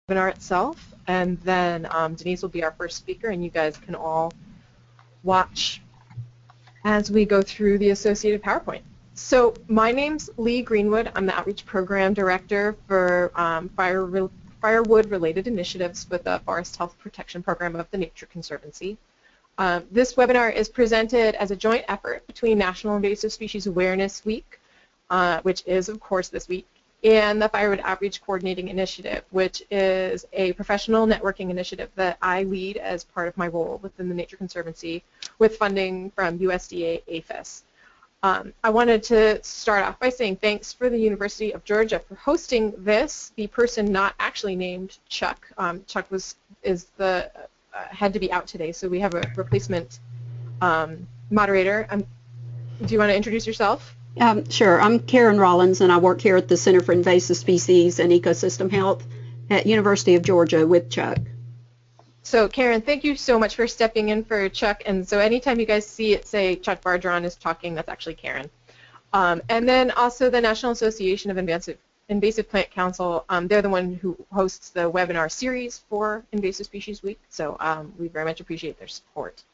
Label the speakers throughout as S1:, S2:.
S1: webinar itself, and then Denise will be our first speaker, and you guys can all watch as we go through the associated PowerPoint. So my name's Lee Greenwood. I'm the Outreach Program Director for Firewood-related initiatives with the Forest Health Protection Program of the Nature Conservancy. This webinar is presented as a joint effort between National Invasive Species Awareness Week, which is, of course, this week, and the Firewood Outreach Coordinating Initiative, which is a professional networking initiative that I lead as part of my role within the Nature Conservancy with funding from USDA APHIS. I wanted to start off by saying thanks for the University of Georgia for hosting this. The person not actually named Chuck. Chuck had to be out today, so we have a replacement moderator. Do you want to introduce yourself?
S2: Sure. I'm Karen Rollins, and I work here at the Center for Invasive Species and Ecosystem Health at University of Georgia with Chuck.
S1: So Karen, thank you so much for stepping in for Chuck. And so anytime you guys see it say Chuck Bardron is talking, that's actually Karen. And then also the National Association of Invasive Plant Council, they're the one who hosts the webinar series for Invasive Species Week, so we very much appreciate their support.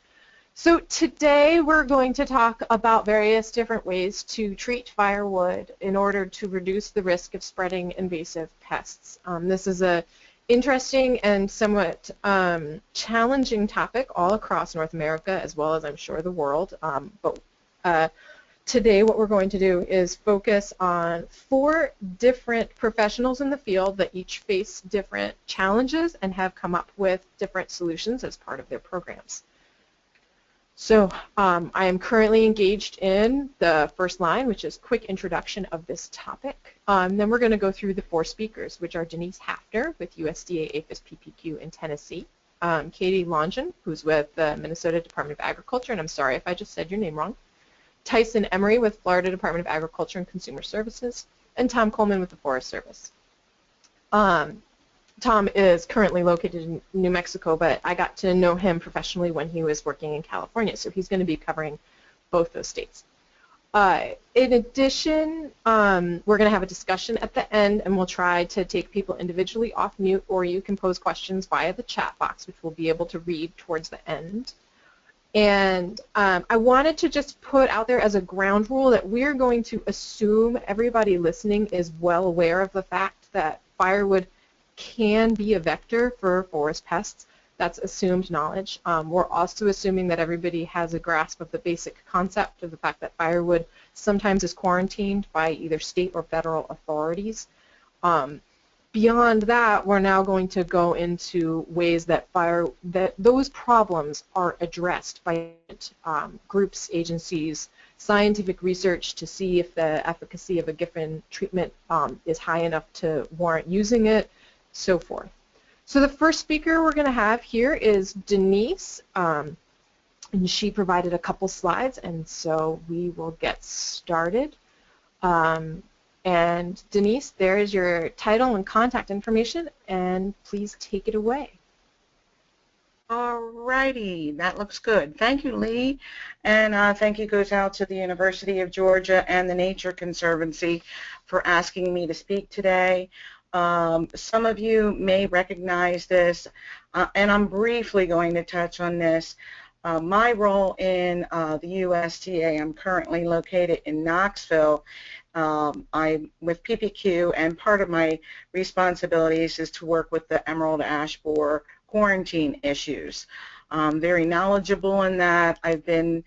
S1: So today we're going to talk about various different ways to treat firewood in order to reduce the risk of spreading invasive pests. This is an interesting and somewhat challenging topic all across North America, as well as I'm sure the world. Today what we're going to do is focus on 4 different professionals in the field that each face different challenges and have come up with different solutions as part of their programs. So I am currently engaged in the first line, which is quick introduction of this topic. Then we're going to go through the 4 speakers, which are Denise Hafner with USDA APHIS PPQ in Tennessee, Katie Longen, who's with the Minnesota Department of Agriculture, and I'm sorry if I just said your name wrong, Tyson Emery with Florida Department of Agriculture and Consumer Services, and Tom Coleman with the Forest Service. Tom is currently located in New Mexico, but I got to know him professionally when he was working in California, so he's going to be covering both those states. In addition, we're going to have a discussion at the end, and we'll try to take people individually off mute, or you can pose questions via the chat box, which we'll be able to read towards the end. And I wanted to just put out there as a ground rule that we're going to assume everybody listening is well aware of the fact that firewood can be a vector for forest pests. That's assumed knowledge. We're also assuming that everybody has a grasp of the basic concept of the fact that firewood sometimes is quarantined by either state or federal authorities. Beyond that, we're now going to go into ways that those problems are addressed by groups, agencies, scientific research to see if the efficacy of a given treatment is high enough to warrant using it, so forth. So the first speaker we're going to have here is Denise, and she provided a couple slides, and so we will get started. And Denise, there is your title and contact information, and please take it away.
S3: Alrighty, that looks good. Thank you, Lee, and thank you goes out to the University of Georgia and the Nature Conservancy for asking me to speak today. Some of you may recognize this, and I'm briefly going to touch on this. My role in the USDA, I'm currently located in Knoxville. I'm with PPQ, and part of my responsibilities is to work with the emerald ash borer quarantine issues. I'm very knowledgeable in that. I've been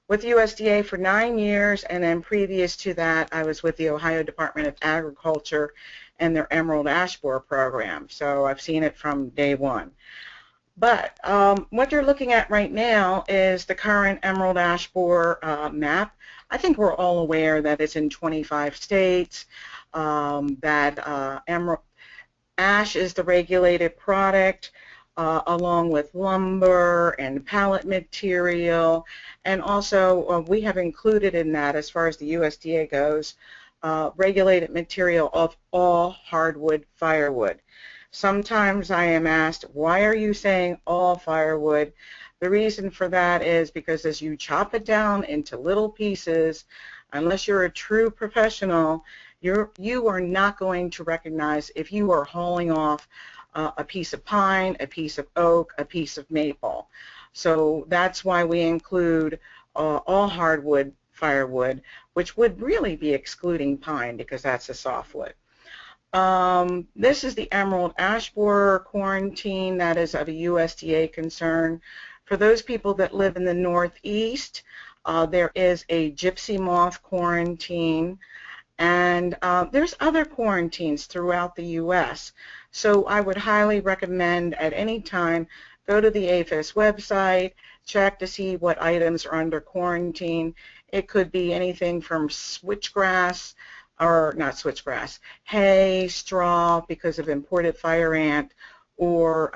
S3: with USDA for 9 years, and then previous to that I was with the Ohio Department of Agriculture and their emerald ash borer program, so I've seen it from day one. But what you're looking at right now is the current emerald ash borer map. I think we're all aware that it's in 25 states, that emerald ash is the regulated product, along with lumber and pallet material, and also we have included in that, as far as the USDA goes, regulated material of all hardwood firewood. Sometimes I am asked, why are you saying all firewood? The reason for that is because as you chop it down into little pieces, unless you're a true professional, you are not going to recognize if you are hauling off a piece of pine, a piece of oak, a piece of maple. So that's why we include all hardwood firewood, which would really be excluding pine because that's a softwood. This is the emerald ash borer quarantine that is of a USDA concern. For those people that live in the Northeast, there is a gypsy moth quarantine, and there's other quarantines throughout the U.S. So I would highly recommend at any time go to the APHIS website, check to see what items are under quarantine. It could be anything from switchgrass, or not switchgrass, hay, straw because of imported fire ant, or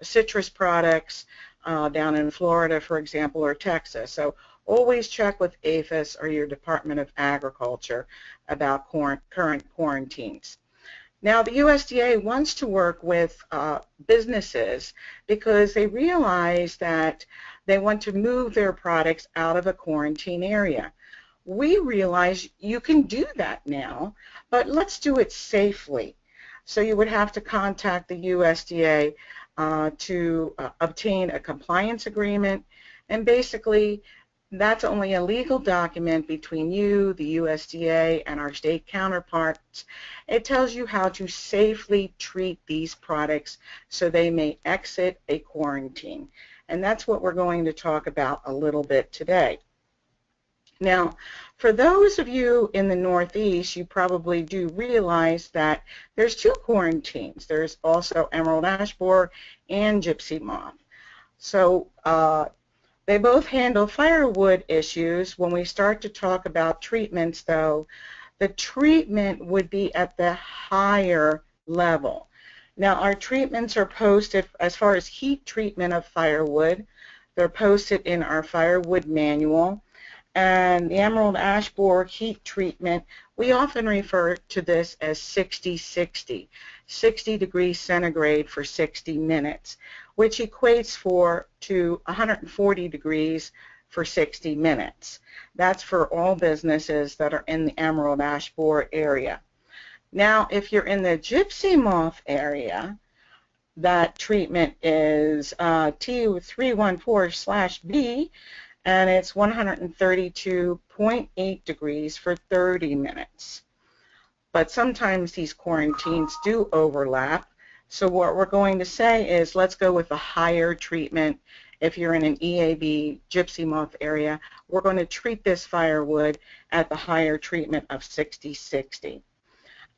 S3: citrus products down in Florida, for example, or Texas. So always check with APHIS or your Department of Agriculture about current quarantines. Now, the USDA wants to work with businesses because they realize that they want to move their products out of a quarantine area. We realize you can do that now, but let's do it safely. So you would have to contact the USDA to obtain a compliance agreement, and basically that's only a legal document between you, the USDA, and our state counterparts. It tells you how to safely treat these products so they may exit a quarantine. And that's what we're going to talk about a little bit today. Now, for those of you in the Northeast, you probably do realize that there's two quarantines. There's also emerald ash borer and gypsy moth. So they both handle firewood issues. When we start to talk about treatments, though, the treatment would be at the higher level. Now, our treatments are posted, as far as heat treatment of firewood, they're posted in our firewood manual. And the emerald ash borer heat treatment, we often refer to this as 60-60, 60 degrees centigrade for 60 minutes, which equates to 140 degrees for 60 minutes. That's for all businesses that are in the emerald ash borer area. Now, if you're in the gypsy moth area, that treatment is T314/B, and it's 132.8 degrees for 30 minutes. But sometimes these quarantines do overlap. So what we're going to say is let's go with a higher treatment. If you're in an EAB gypsy moth area, we're going to treat this firewood at the higher treatment of 60-60.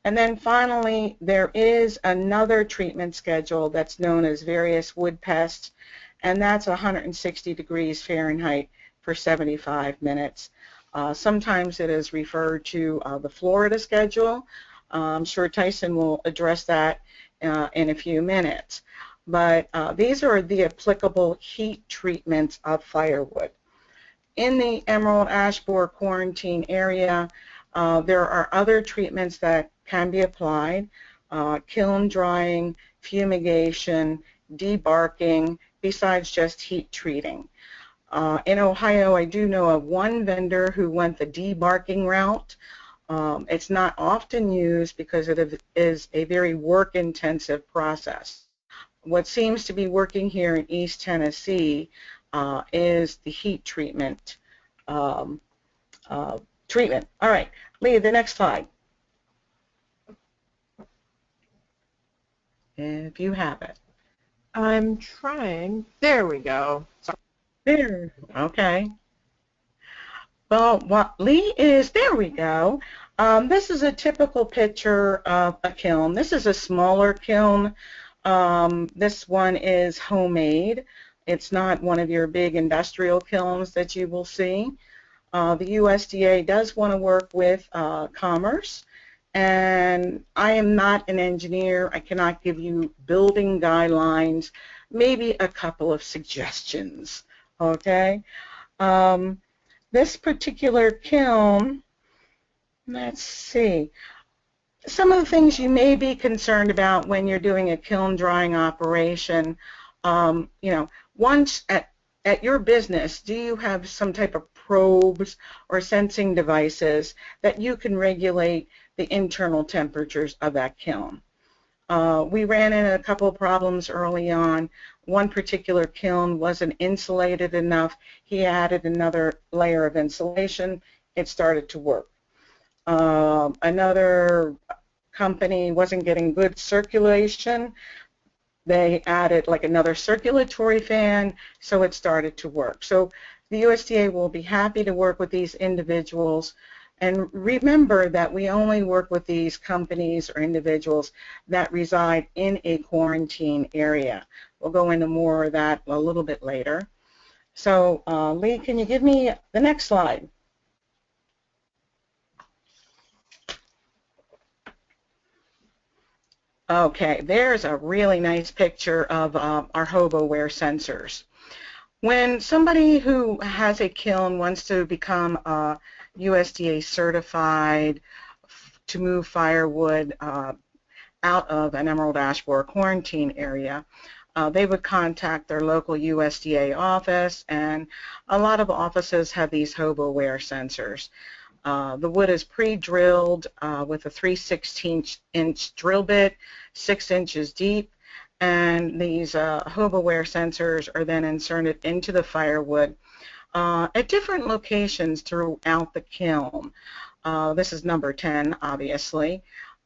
S3: And then finally, there is another treatment schedule that's known as various wood pests, and that's 160 degrees Fahrenheit for 75 minutes. Sometimes it is referred to the Florida schedule. I'm sure Tyson will address that in a few minutes. But these are the applicable heat treatments of firewood. In the emerald ash borer quarantine area, there are other treatments that can be applied: kiln drying, fumigation, debarking, besides just heat treating. In Ohio, I do know of one vendor who went the debarking route. It's not often used because it is a very work-intensive process. What seems to be working here in East Tennessee is the heat treatment. All right, Leah, the next slide. If you have it.
S1: I'm trying. There we go. Sorry.
S3: There. Okay. Well, what Lee is, there we go. This is a typical picture of a kiln. This is a smaller kiln. This one is homemade. It's not one of your big industrial kilns that you will see. The USDA does want to work with commerce, and I am not an engineer. I cannot give you building guidelines, maybe a couple of suggestions, okay? This particular kiln, let's see, some of the things you may be concerned about when you're doing a kiln drying operation, you know, once at your business, do you have some type of probes or sensing devices that you can regulate the internal temperatures of that kiln? We ran into a couple of problems early on. One particular kiln wasn't insulated enough. He added another layer of insulation. It started to work. Another company wasn't getting good circulation. They added like another circulatory fan, so it started to work. So the USDA will be happy to work with these individuals. And remember that we only work with these companies or individuals that reside in a quarantine area. We'll go into more of that a little bit later. So Lee, can you give me the next slide? Okay, there's a really nice picture of our HoboWare sensors. When somebody who has a kiln wants to become USDA certified to move firewood out of an emerald ash borer quarantine area, they would contact their local USDA office, and a lot of offices have these HoboWare sensors. The wood is pre-drilled with a 3/16" drill bit, 6 inches deep, and these HoboWare sensors are then inserted into the firewood at different locations throughout the kiln. This is number 10, obviously.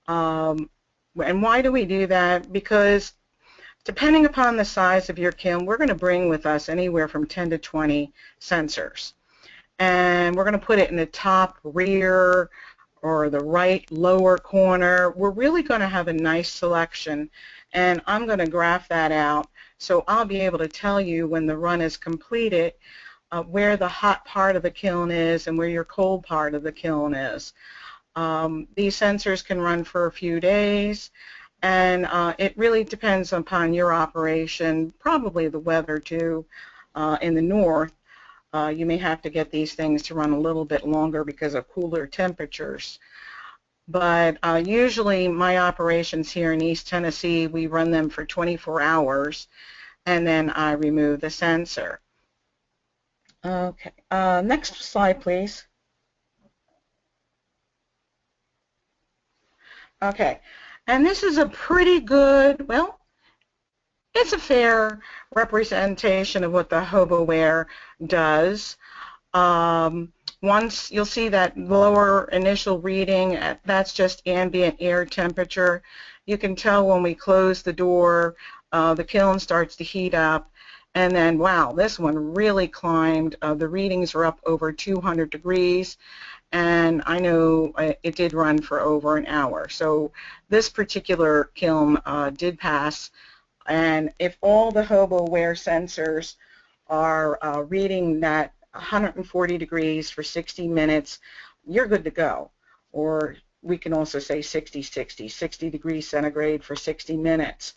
S3: And why do we do that? Because depending upon the size of your kiln, we're going to bring with us anywhere from 10 to 20 sensors. And we're going to put it in the top rear or the right lower corner. We're really going to have a nice selection, and I'm going to graph that out so I'll be able to tell you when the run is completed where the hot part of the kiln is and where your cold part of the kiln is. These sensors can run for a few days, and it really depends upon your operation, probably the weather too. In the north, you may have to get these things to run a little bit longer because of cooler temperatures. But usually my operations here in East Tennessee, we run them for 24 hours, and then I remove the sensor. Okay, next slide, please. Okay, and this is a pretty good, well, it's a fair representation of what the HoboWare does. Once you'll see that lower initial reading, that's just ambient air temperature. You can tell when we close the door, the kiln starts to heat up, and then, wow, this one really climbed. The readings are up over 200 degrees, and I know it did run for over an hour. So this particular kiln did pass. And if all the HoboWare sensors are reading that 140 degrees for 60 minutes, you're good to go. Or we can also say 60 degrees centigrade for 60 minutes.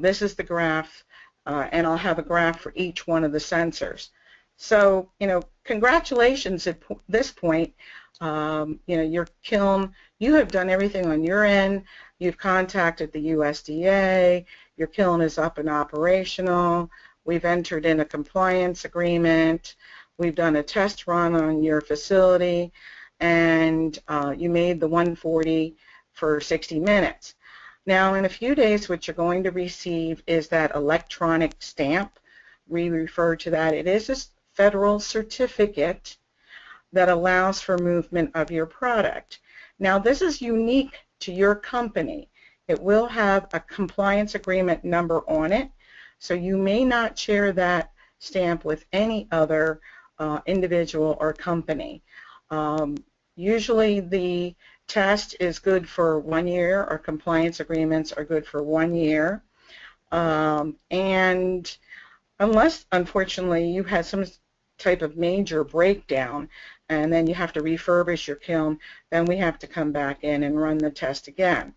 S3: This is the graph, and I'll have a graph for each one of the sensors. So, you know, congratulations at this point. You know, your kiln, you have done everything on your end. You've contacted the USDA. Your kiln is up and operational. We've entered in a compliance agreement. We've done a test run on your facility, and you made the 140 for 60 minutes. Now, in a few days, what you're going to receive is that electronic stamp. We refer to that. It is a federal certificate that allows for movement of your product. Now, this is unique to your company. It will have a compliance agreement number on it, so you may not share that stamp with any other individual or company. Usually the test is good for 1 year, or compliance agreements are good for 1 year. And unless, unfortunately, you had some type of major breakdown and then you have to refurbish your kiln, then we have to come back in and run the test again.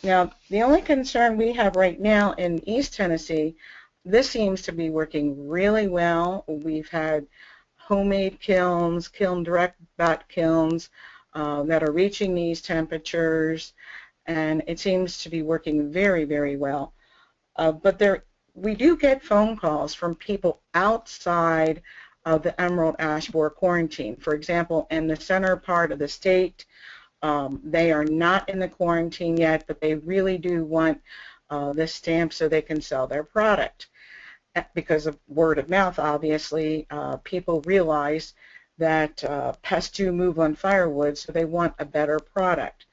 S3: Now, the only concern we have right now in East Tennessee, this seems to be working really well. We've had homemade kilns, kiln direct bat kilns that are reaching these temperatures, and it seems to be working very, very well. But we do get phone calls from people outside of the emerald ash borer quarantine. For example, in the center part of the state, They are not in the quarantine yet, but they really do want this stamp so they can sell their product. Because of word of mouth, obviously, people realize that pests do move on firewood, so they want a better product.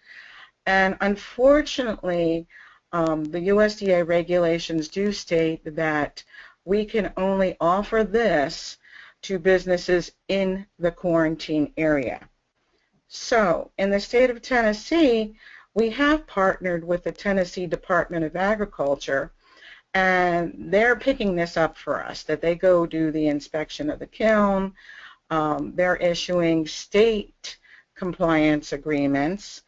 S3: And unfortunately, the USDA regulations do state that we can only offer this to businesses in the quarantine area. So, in the state of Tennessee, we have partnered with the Tennessee Department of Agriculture, and they're picking this up for us, that they go do the inspection of the kiln. They're issuing state compliance agreements.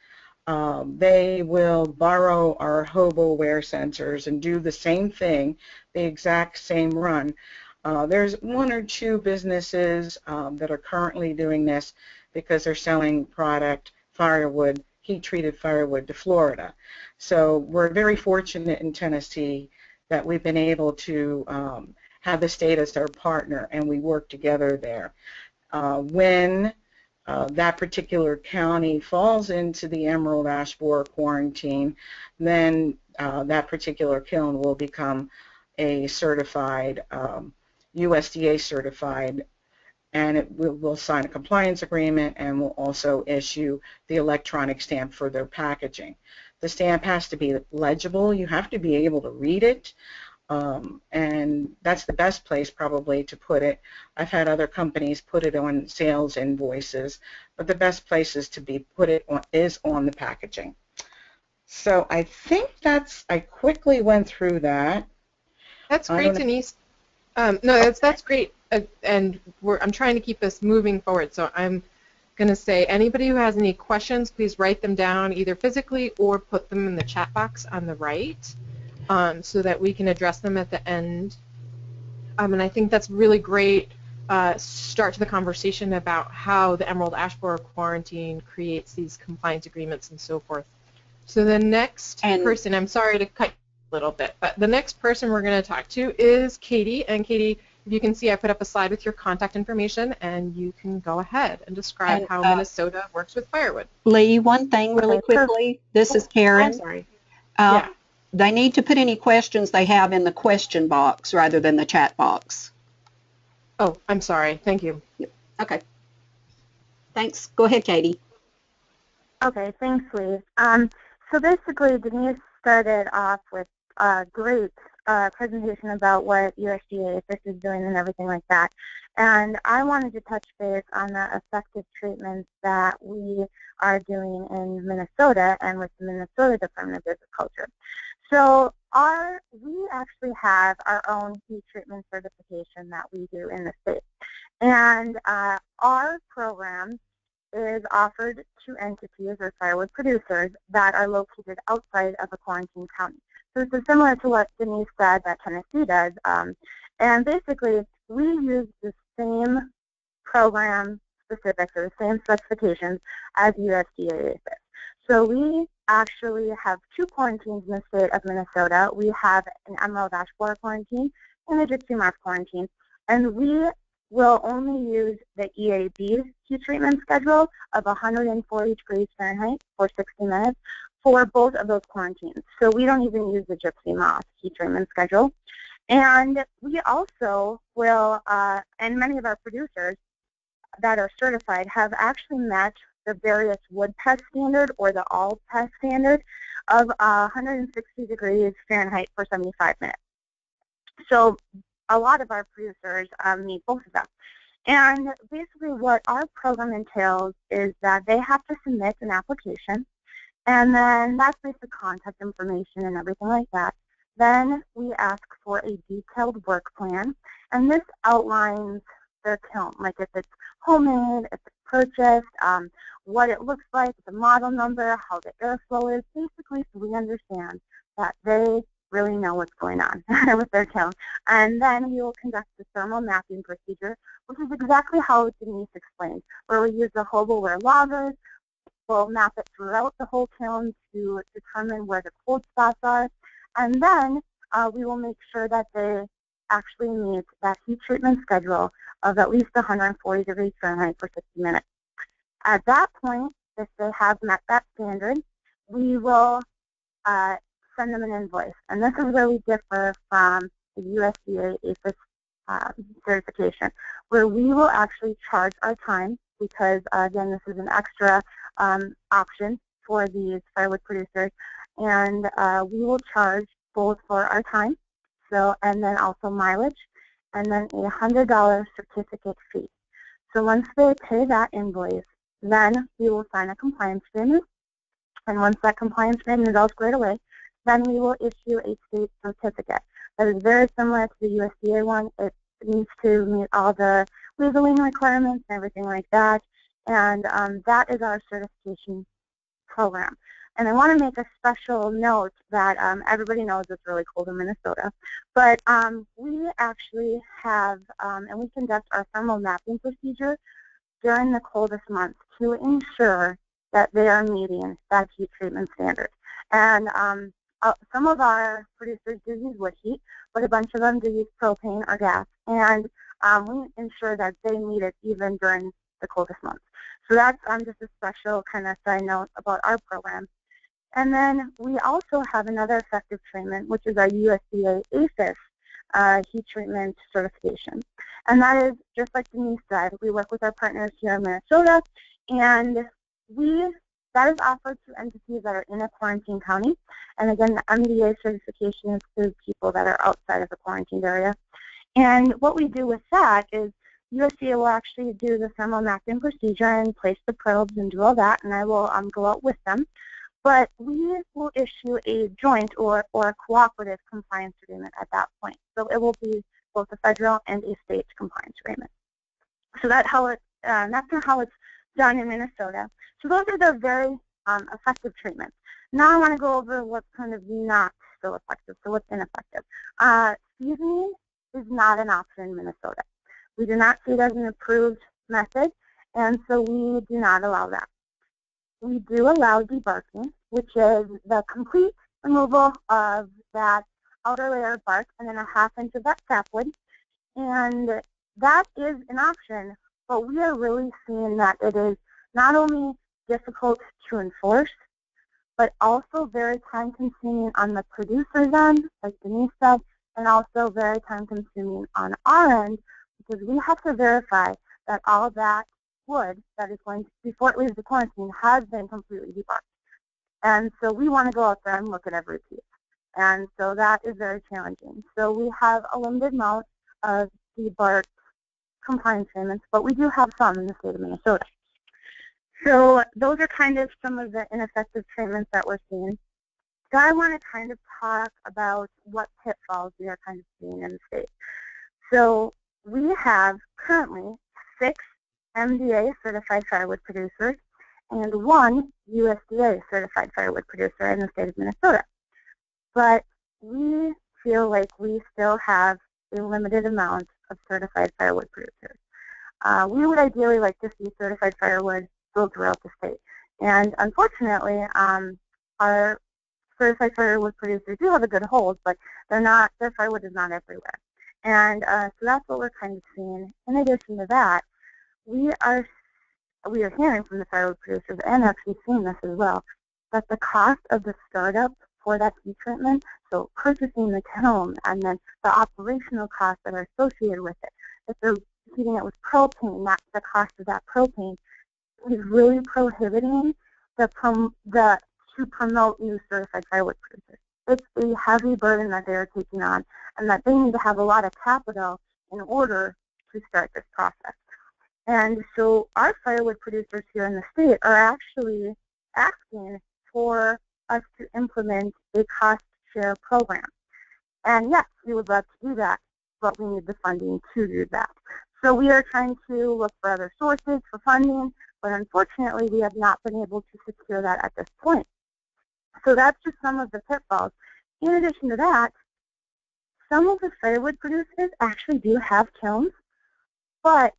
S3: They will borrow our HoboWare sensors and do the same thing, the exact same run. There's one or two businesses that are currently doing this because they're selling product, firewood, heat-treated firewood to Florida. So we're very fortunate in Tennessee that we've been able to have the state as our partner, and we work together there. When that particular county falls into the emerald ash borer quarantine, then that particular kiln will become a certified, USDA certified, and we'll sign a compliance agreement, and we'll also issue the electronic stamp for their packaging. The stamp has to be legible. You have to be able to read it, and that's the best place probably to put it. I've had other companies put it on sales invoices, but the best place is to put it on is on the packaging. So I think I quickly went through that.
S1: That's great, Denise. No, that's great, and I'm trying to keep this moving forward, so I'm going to say anybody who has any questions, please write them down either physically or put them in the chat box on the right so that we can address them at the end. And I think that's really great start to the conversation about how the emerald ash borer quarantine creates these compliance agreements and so forth. So the next person, I'm sorry to cut you a little bit, but the next person we're going to talk to is Katie. And Katie, if you can see, I put up a slide with your contact information, and you can go ahead and describe how Minnesota works with firewood.
S2: Lee, one thing really quickly. This is Karen.
S1: I'm sorry.
S2: Yeah. They need to put any questions they have in the question box rather than the chat box.
S1: Oh, I'm sorry. Thank you.
S2: Yep. Okay. Thanks. Go ahead, Katie.
S4: Okay, thanks, Lee. So basically, Denise started off with a great presentation about what USDA is doing and everything like that. And I wanted to touch base on the effective treatments that we are doing in Minnesota and with the Minnesota Department of Agriculture. So we actually have our own heat treatment certification that we do in the state. And our program is offered to entities or firewood producers that are located outside of a quarantine county. So it's similar to what Denise said that Tennessee does. And basically, we use the same program specifics or the same specifications as USDA is. So we actually have two quarantines in the state of Minnesota. We have an emerald ash borer quarantine and a gypsy moth quarantine. And we will only use the EAB heat treatment schedule of 140 degrees Fahrenheit for 60 minutes for both of those quarantines. So we don't even use the gypsy moth heat treatment schedule. And we also will, and many of our producers that are certified have actually met the various wood pest standard or the all pest standard of 160 degrees Fahrenheit for 75 minutes. So a lot of our producers meet both of them. And basically what our program entails is that they have to submit an application, and then that's basic contact information and everything like that. Then we ask for a detailed work plan, and this outlines their kiln, like if it's homemade, if it's purchased, what it looks like, the model number, how the airflow is, basically so we understand that they really know what's going on with their kiln. And then we will conduct the thermal mapping procedure, which is exactly how Denise explained, where we use the HoboWare loggers. We'll map it throughout the whole kiln to determine where the cold spots are. And then we will make sure that they actually meet that heat treatment schedule of at least 140 degrees Fahrenheit for 60 minutes. At that point, if they have met that standard, we will send them an invoice. And this is where we differ from the USDA APHIS certification, where we will actually charge our time because, again, this is an extra option for these firewood producers. And we will charge both for our time, and then also mileage, and then a $100 certificate fee. So once they pay that invoice, then we will sign a compliance agreement. And once that compliance agreement is all squared away, then we will issue a state certificate. That is very similar to the USDA one. It needs to meet all the labeling requirements and everything like that. And that is our certification program. And I want to make a special note that everybody knows it's really cold in Minnesota, but we actually have, and we conduct our thermal mapping procedure during the coldest months to ensure that they are meeting that heat treatment standard. And some of our producers do use wood heat, but a bunch of them do use propane or gas. And we ensure that they meet it even during the coldest months. So that's just a special kind of side note about our program. And then we also have another effective treatment, which is our USDA APHIS heat treatment certification. And that is, just like Denise said, we work with our partners here in Minnesota, and that is offered to entities that are in a quarantine county. And again, the MDA certification is to people that are outside of the quarantined area. And what we do with that is USDA will actually do the thermal mapping procedure and place the probes and do all that, and I will go out with them. But we will issue a joint or a cooperative compliance agreement at that point. So it will be both a federal and a state compliance agreement. So that's how it's done in Minnesota. So those are the very effective treatments. Now I want to go over what's kind of not so effective, so what's ineffective. Seasoning is not an option in Minnesota. We do not see it as an approved method, and so we do not allow that. We do allow debarking, which is the complete removal of that outer layer of bark and then a ½ inch of that sapwood. And that is an option, but we are really seeing that it is not only difficult to enforce, but also very time-consuming on the producer's end, like Denise said, and also very time-consuming on our end, because we have to verify that all that wood that is going to, before it leaves the quarantine, has been completely debarked. And so we want to go out there and look at every piece. And so that is very challenging. So we have a limited amount of debarked compliance payments, but we do have some in the state of Minnesota. So those are kind of some of the ineffective treatments that we're seeing. So I want to kind of talk about what pitfalls we are kind of seeing in the state. So we have currently 6 MDA certified firewood producers and 1 USDA certified firewood producer in the state of Minnesota. But we feel like we still have a limited amount of certified firewood producers. We would ideally like to see certified firewood sold throughout the state. And unfortunately, our certified firewood producers do have a good hold, but their firewood is not everywhere. And so that's what we're kind of seeing. In addition to that, we are hearing from the firewood producers, and actually seeing this as well, that the cost of the startup for that heat treatment, so purchasing the kiln and then the operational costs that are associated with it, if they're heating it with propane, the cost of that propane is really prohibiting to promote new certified firewood producers. It's a heavy burden that they are taking on, and that they need to have a lot of capital in order to start this process. And so our firewood producers here in the state are actually asking for us to implement a cost share program. And yes, we would love to do that, but we need the funding to do that. So we are trying to look for other sources for funding, but unfortunately we have not been able to secure that at this point. So that's just some of the pitfalls. In addition to that, some of the firewood producers actually do have kilns,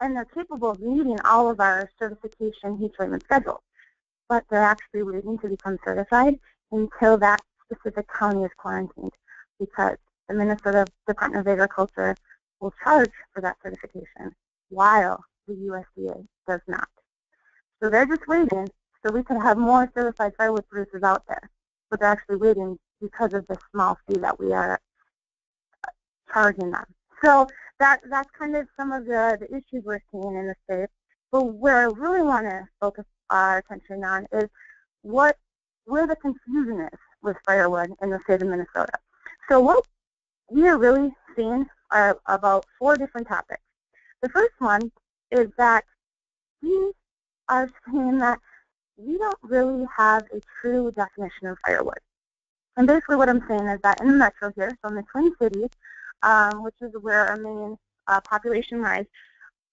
S4: and they're capable of meeting all of our certification heat treatment schedules, but they're actually waiting to become certified until that specific county is quarantined, because the Minnesota Department of Agriculture will charge for that certification while the USDA does not. So they're just waiting So we could have more certified firewood producers out there, but they're actually waiting because of the small fee that we are charging them. So that's kind of some of the issues we're seeing in the state. But where I really want to focus our attention on is where the confusion is with firewood in the state of Minnesota. So what we are really seeing are about 4 different topics. The first one is that we are saying that we don't really have a true definition of firewood. And basically what I'm saying is that in the metro here, so in the Twin Cities, which is where our main population lies,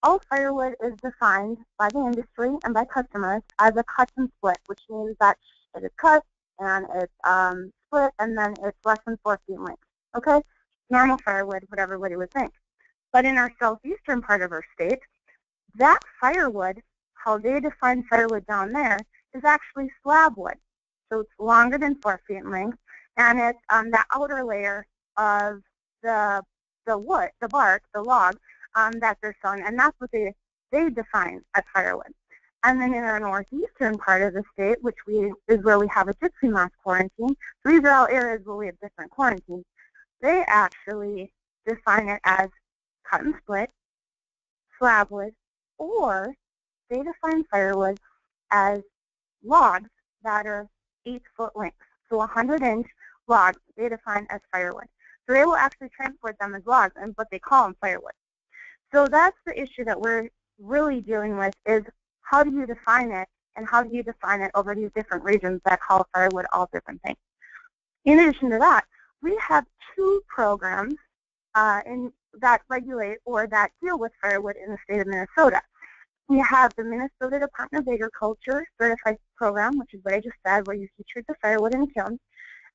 S4: all firewood is defined by the industry and by customers as a cut and split, which means that it is cut and it's split and then it's less than 4 feet in length. Okay? Normal firewood, what everybody would think. But in our southeastern part of our state, that firewood, how they define firewood down there, is actually slab wood. So it's longer than 4 feet in length, and it's the outer layer of the wood, the bark, the log that they're selling, and that's what they define as firewood. And then in our northeastern part of the state, which is where we have a gypsy moth quarantine, so these are all areas where we have different quarantines, they actually define it as cut and split, slab wood, or they define firewood as logs that are 8-foot length. So 100-inch logs they define as firewood. So they will actually transport them as logs, but they call them firewood. So that's the issue that we're really dealing with, is how do you define it, and how do you define it over these different regions that call firewood all different things. In addition to that, we have 2 programs that regulate or that deal with firewood in the state of Minnesota. We have the Minnesota Department of Agriculture Certified Program, which is what I just said, where you treat the firewood in kilns.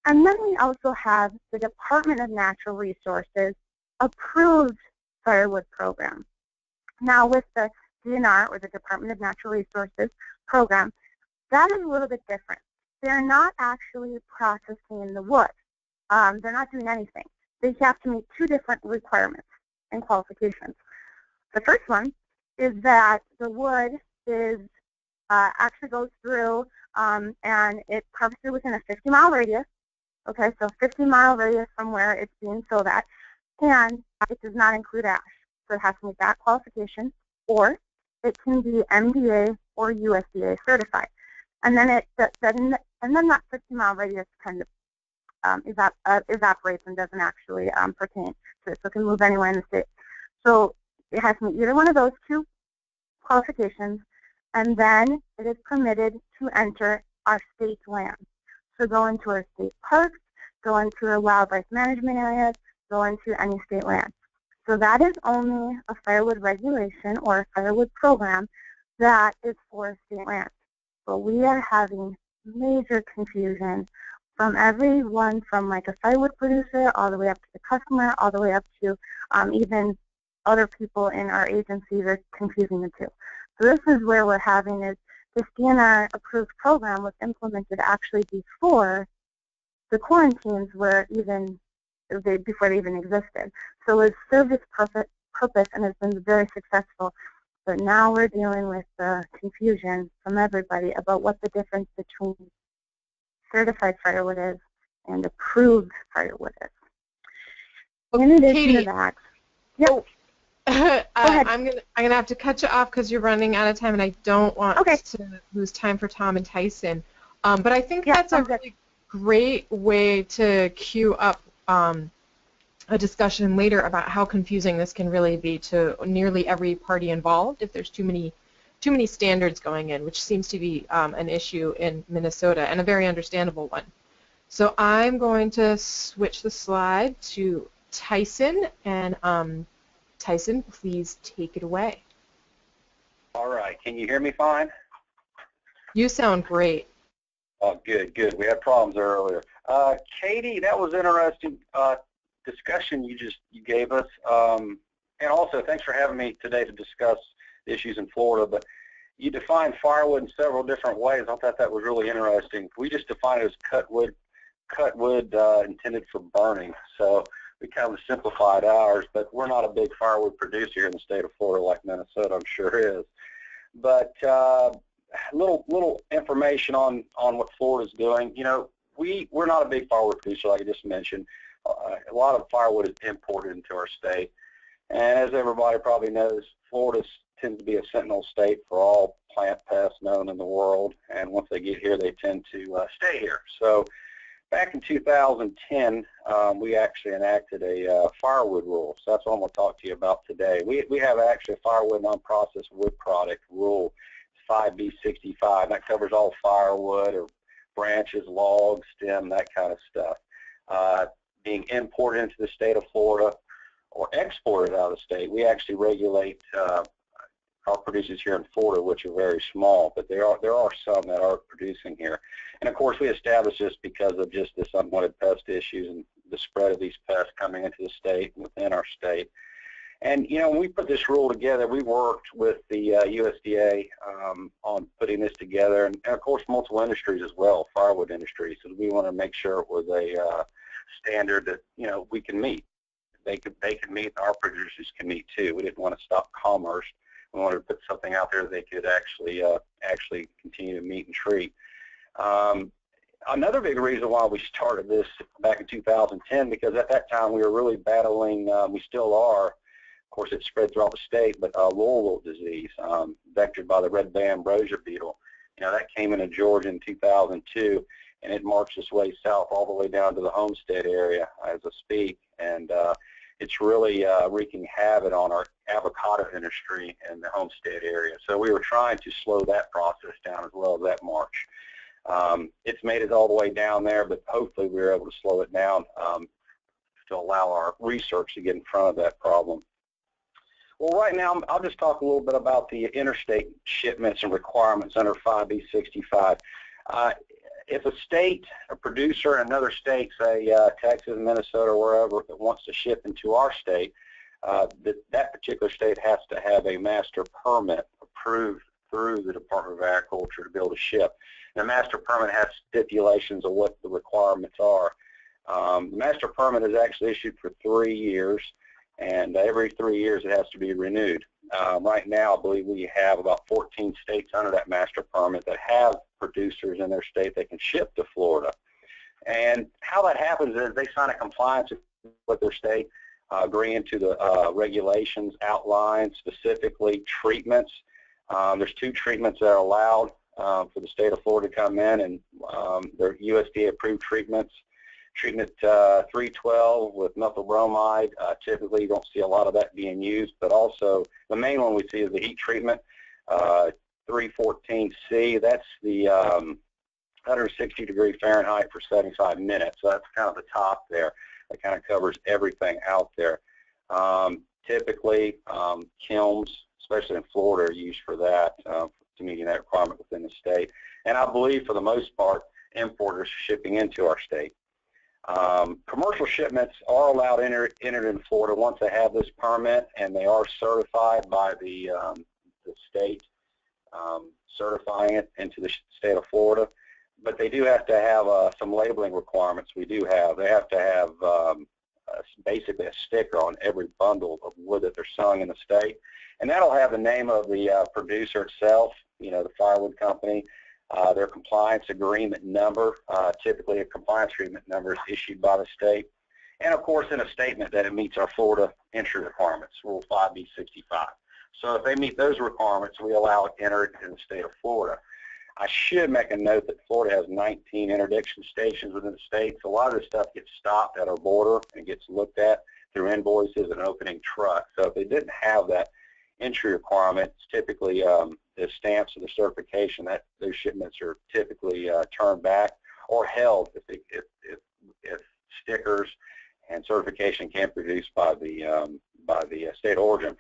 S4: And then we also have the Department of Natural Resources approved firewood program. Now with the DNR, or the Department of Natural Resources program, that is a little bit different. They're not actually processing the wood. They're not doing anything. They have to meet 2 different requirements and qualifications. The first one is that the wood is actually goes through and it's harvested within a 50-mile radius. Okay, so 50-mile radius from where it's being sold at, and it does not include ash. So it has to meet that qualification, or it can be MDA or USDA certified. And then that 50-mile radius kind of evaporates and doesn't actually pertain to it, so it can move anywhere in the state. So it has to meet either one of those 2 qualifications, and then it is permitted to enter our state land. So go into our state parks, go into our wildlife management areas, go into any state land. So that is only a firewood regulation or a firewood program that is for state land. But we are having major confusion from everyone, from like a firewood producer all the way up to the customer, all the way up to even other people in our agencies are confusing the 2. So this is where we're having is this DNR approved program was implemented actually before the quarantines were before they even existed. So it served its purpose and has been very successful. But now we're dealing with the confusion from everybody about what the difference between certified firewood is and approved firewood is. In addition
S1: Katie,
S4: to that, yep.
S1: I'm gonna have to cut you off because you're running out of time, and I don't want to lose time for Tom and Tyson. But I think that's a really great way to queue up a discussion later about how confusing this can really be to nearly every party involved if there's too many standards going in, which seems to be an issue in Minnesota, and a very understandable one. So I'm going to switch the slide to Tyson, and Tyson, please take it away.
S5: All right. Can you hear me fine?
S1: You sound great.
S5: Oh, good, good. We had problems earlier. Katie, that was interesting discussion you gave us. And also, thanks for having me today to discuss issues in Florida. But you defined firewood in several different ways. I thought that was really interesting. We just define it as cut wood intended for burning. So we kind of simplified ours, but we're not a big firewood producer here in the state of Florida like Minnesota, I'm sure is. But little information on what Florida's doing. You know, we're not a big firewood producer, like I just mentioned. A lot of firewood is imported into our state, and as everybody probably knows, Florida tends to be a sentinel state for all plant pests known in the world, and once they get here, they tend to stay here. So back in 2010, we actually enacted a firewood rule. So that's what I'm going to talk to you about today. We have actually a firewood non-processed wood product rule, 5B65. That covers all firewood or branches, logs, stem, that kind of stuff. Being imported into the state of Florida or exported out of the state, we actually regulate our producers here in Florida, which are very small, but there are some that are producing here. And of course, we established this because of just this unwanted pest issues and the spread of these pests coming into the state and within our state. And you know, when we put this rule together, we worked with the USDA on putting this together, and of course, multiple industries as well, firewood industry. So we want to make sure it was a standard that we can meet. They could meet, our producers can meet too. We didn't want to stop commerce. We wanted to put something out there that they could actually continue to meet and treat. Another big reason why we started this back in 2010, because at that time we were really battling, we still are, of course it spread throughout the state, but Louisville disease, vectored by the red bay ambrosia beetle. That came into Georgia in 2002, and it marched its way south all the way down to the Homestead area as I speak, and it's really wreaking havoc on our avocado industry in the Homestead area. So we were trying to slow that process down as well as that march. It's made it all the way down there, but hopefully we were able to slow it down to allow our research to get in front of that problem. Well, right now, I'll just talk a little bit about the interstate shipments and requirements under 5B65. If a state, a producer in another state, say Texas, Minnesota, or wherever, that wants to ship into our state, that particular state has to have a master permit approved through the Department of Agriculture to be able to ship. And the master permit has stipulations of what the requirements are. The master permit is actually issued for 3 years, and every 3 years it has to be renewed. Right now, I believe we have about 14 states under that master permit that have producers in their state that can ship to Florida. And how that happens is they sign a compliance with their state, agreeing to the regulations outlined, specifically treatments. There's 2 treatments that are allowed for the state of Florida to come in, and they're USDA-approved treatments. Treatment 312 with methyl bromide, typically you don't see a lot of that being used, but also the main one we see is the heat treatment, 314C. That's the 160 degree Fahrenheit for 75 minutes. So that's kind of the top there. That kind of covers everything out there. Typically, kilns, especially in Florida, are used for that, to meeting that requirement within the state. And I believe for the most part, importers shipping into our state. Commercial shipments are allowed entered in Florida once they have this permit, and they are certified by the state, certifying it into the state of Florida. But they do have to have some labeling requirements. We do have. They have to have basically a sticker on every bundle of wood that they're selling in the state, and that'll have the name of the producer itself, the firewood company, their compliance agreement number. Typically a compliance agreement number is issued by the state, and of course in a statement that it meets our Florida entry requirements, Rule 5B65. So if they meet those requirements, we allow it entered in the state of Florida. I should make a note that Florida has 19 interdiction stations within the state, so a lot of this stuff gets stopped at our border and gets looked at through invoices and opening trucks. So if they didn't have that entry requirement, it's typically the stamps of the certification, that those shipments are typically turned back or held if stickers and certification can't be produced by the state of origin.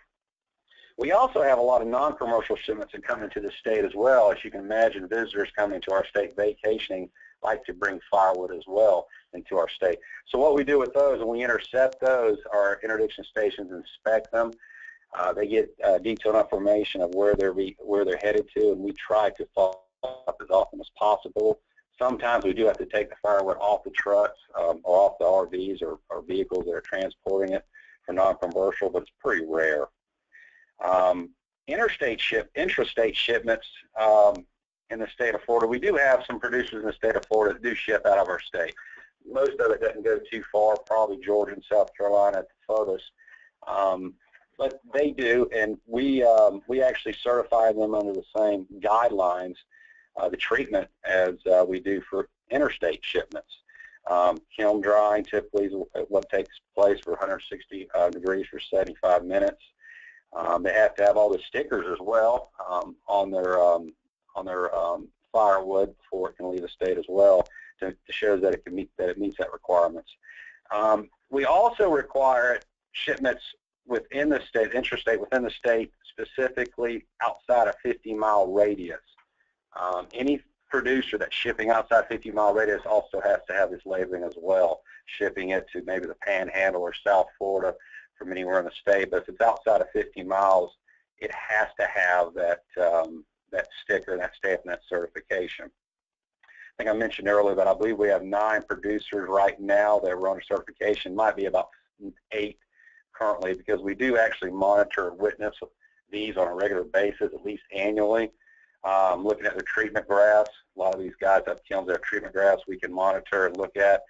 S5: We also have a lot of non-commercial shipments that come into the state as well. As you can imagine, visitors coming to our state vacationing like to bring firewood as well into our state. So what we do with those, when we intercept those, our interdiction stations inspect them. They get detailed information of where they're headed to, and we try to follow up as often as possible. Sometimes we do have to take the firewood off the trucks or off the RVs or vehicles that are transporting it for non-commercial, but it's pretty rare. Intrastate shipments, in the state of Florida. We do have some producers in the state of Florida that do ship out of our state. Most of it doesn't go too far, probably Georgia and South Carolina at the furthest. But they do, and we actually certify them under the same guidelines, the treatment, as we do for interstate shipments. Kiln drying typically is what takes place for 160 degrees for 75 minutes. They have to have all the stickers as well on their firewood before it can leave the state as well, to show that it meets that requirements. We also require shipments within the state, intrastate within the state, specifically outside a 50-mile radius. Any producer that's shipping outside 50-mile radius also has to have this labeling as well, shipping it to maybe the Panhandle or South Florida from anywhere in the state. But if it's outside of 50 miles, it has to have that that sticker, that stamp, and that certification. I think I mentioned earlier that I believe we have 9 producers right now that are under certification. Might be about 8 currently, because we do actually monitor and witness these on a regular basis, at least annually. Looking at their treatment graphs, a lot of these guys have kilns that have treatment graphs we can monitor and look at.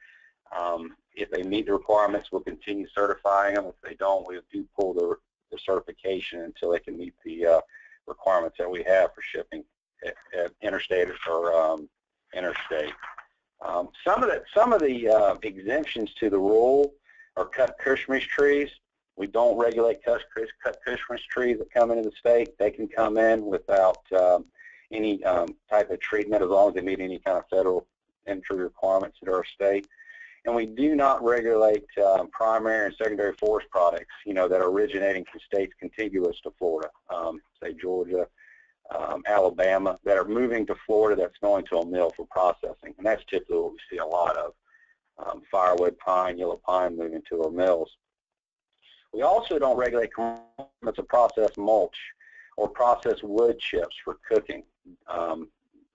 S5: If they meet the requirements, we'll continue certifying them. If they don't, we do pull the certification until they can meet the requirements that we have for shipping at interstate or interstate. Some of the exemptions to the rule are cut Christmas trees. We don't regulate cut Christmas trees that come into the state. They can come in without any type of treatment, as long as they meet any kind of federal entry requirements in our state. And we do not regulate primary and secondary forest products, that are originating from states contiguous to Florida, say Georgia, Alabama, that are moving to Florida that's going to a mill for processing. And that's typically what we see a lot of, firewood, pine, yellow pine moving to our mills. We also don't regulate components of processed mulch or processed wood chips for cooking,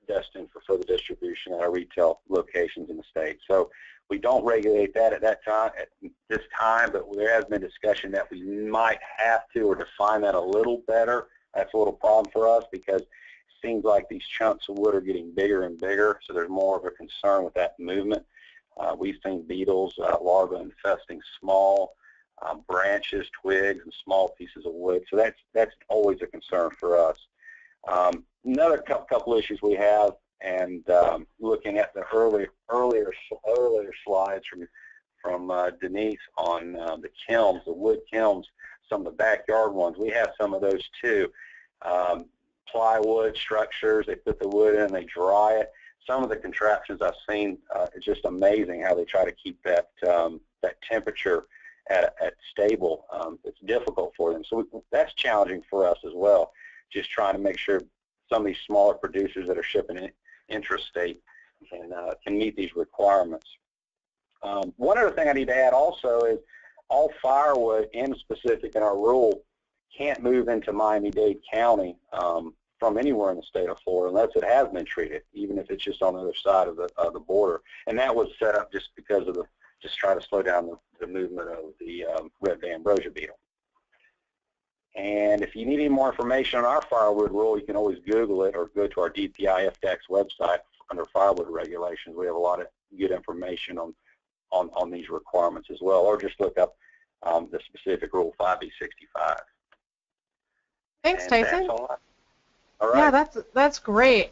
S5: destined for further distribution at our retail locations in the state. So we don't regulate that at this time, but there has been discussion that we might have to, or define that a little better. That's a little problem for us, because it seems like these chunks of wood are getting bigger and bigger, so there's more of a concern with that movement. We've seen beetles, larvae infesting small branches, twigs, and small pieces of wood, so that's always a concern for us. Another couple issues we have, and looking at the earlier slides from Denise on the kilns, the wood kilns, some of the backyard ones, we have some of those too. Plywood structures, they put the wood in, they dry it. Some of the contraptions I've seen, it's just amazing how they try to keep that temperature at stable. It's difficult for them, so that's challenging for us as well, just trying to make sure some of these smaller producers that are shipping intrastate can meet these requirements. One other thing I need to add also is all firewood, in specific in our rule, can't move into Miami-Dade County from anywhere in the state of Florida unless it has been treated, even if it's just on the other side of the border. And that was set up just because of just try to slow down the movement of the red ambrosia beetle. And if you need any more information on our firewood rule, you can always Google it or go to our DPI FTAX website under firewood regulations. We have a lot of good information on these requirements as well, or just look up the specific rule 5B65.
S1: Thanks, Tyson.
S5: All right.
S1: Yeah, that's great.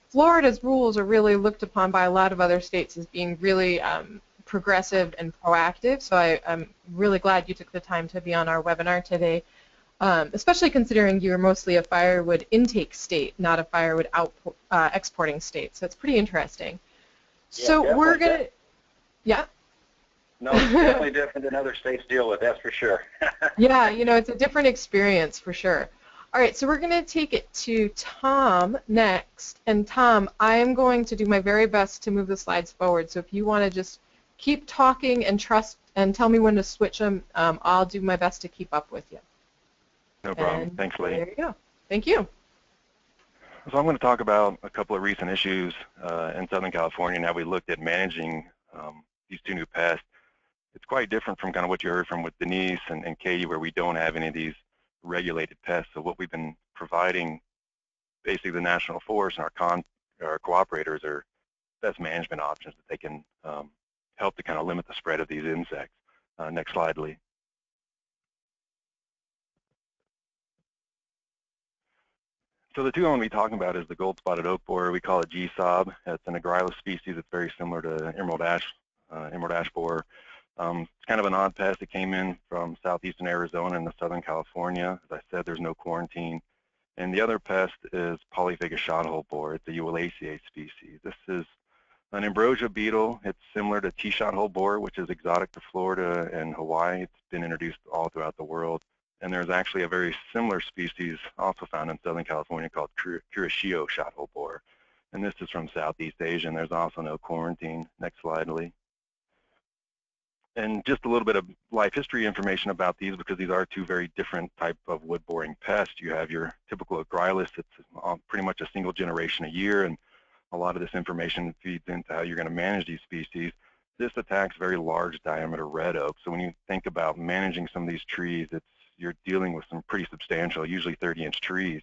S1: Florida's rules are really looked upon by a lot of other states as being really progressive and proactive, so I'm really glad you took the time to be on our webinar today, especially considering you're mostly a firewood intake state, not a firewood exporting state, so it's pretty interesting.
S5: Yeah,
S1: so we're going to, yeah?
S5: No, it's definitely different than other states deal with, that's for sure.
S1: Yeah, it's a different experience for sure. All right, so we're going to take it to Tom next. And Tom, I am going to do my very best to move the slides forward. So if you want to just keep talking and tell me when to switch them, I'll do my best to keep up with you.
S6: No problem. Thanks, Lee.
S1: There you go. Thank you.
S6: So I'm going to talk about a couple of recent issues in Southern California and how we looked at managing these 2 new pests. It's quite different from kind of what you heard from with Denise and Katie, where we don't have any of these regulated pests. So what we've been providing basically the National Forest and our cooperators are best management options that they can help to kind of limit the spread of these insects. Next slide, Lee. So the two I'm going to be talking about is the gold-spotted oak borer. We call it GSOB. It's an agrylus species. It's very similar to emerald ash borer. It's kind of an odd pest. It came in from southeastern Arizona and southern California. As I said, there's no quarantine. And the other pest is polyphagous shothole borer. It's a Eualaceae species. This is an ambrosia beetle. It's similar to T-shothole borer, which is exotic to Florida and Hawaii. It's been introduced all throughout the world. And there's actually a very similar species also found in Southern California called Kuroshio shothole borer. And this is from Southeast Asia, and there's also no quarantine. Next slide, Lee. And just a little bit of life history information about these, because these are two very different type of wood boring pests. You have your typical agrylus. It's pretty much a single generation a year, and a lot of this information feeds into how you're going to manage these species. This attacks very large diameter red oak. So when you think about managing some of these trees, you're dealing with some pretty substantial, usually 30-inch trees.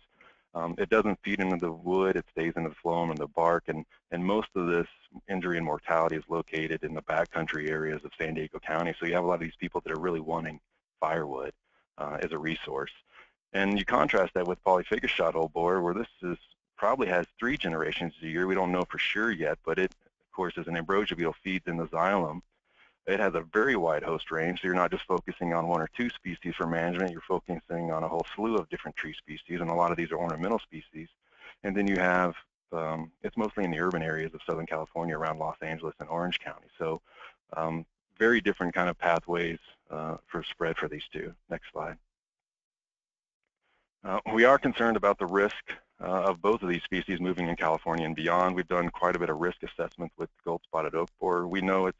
S6: It doesn't feed into the wood, it stays into the phloem and the bark, and most of this injury and mortality is located in the backcountry areas of San Diego County. So you have a lot of these people that are really wanting firewood as a resource. And you contrast that with polyphagous shothole borer, where this probably has 3 generations a year. We don't know for sure yet, but it, of course, as an ambrosia beetle, feeds in the xylem. It has a very wide host range, so you're not just focusing on 1 or 2 species for management, you're focusing on a whole slew of different tree species, and a lot of these are ornamental species. And then you have, it's mostly in the urban areas of Southern California around Los Angeles and Orange County. So very different kind of pathways for spread for these two. Next slide. We are concerned about the risk of both of these species moving in California and beyond. We've done quite a bit of risk assessment with gold-spotted oak borer. We know it's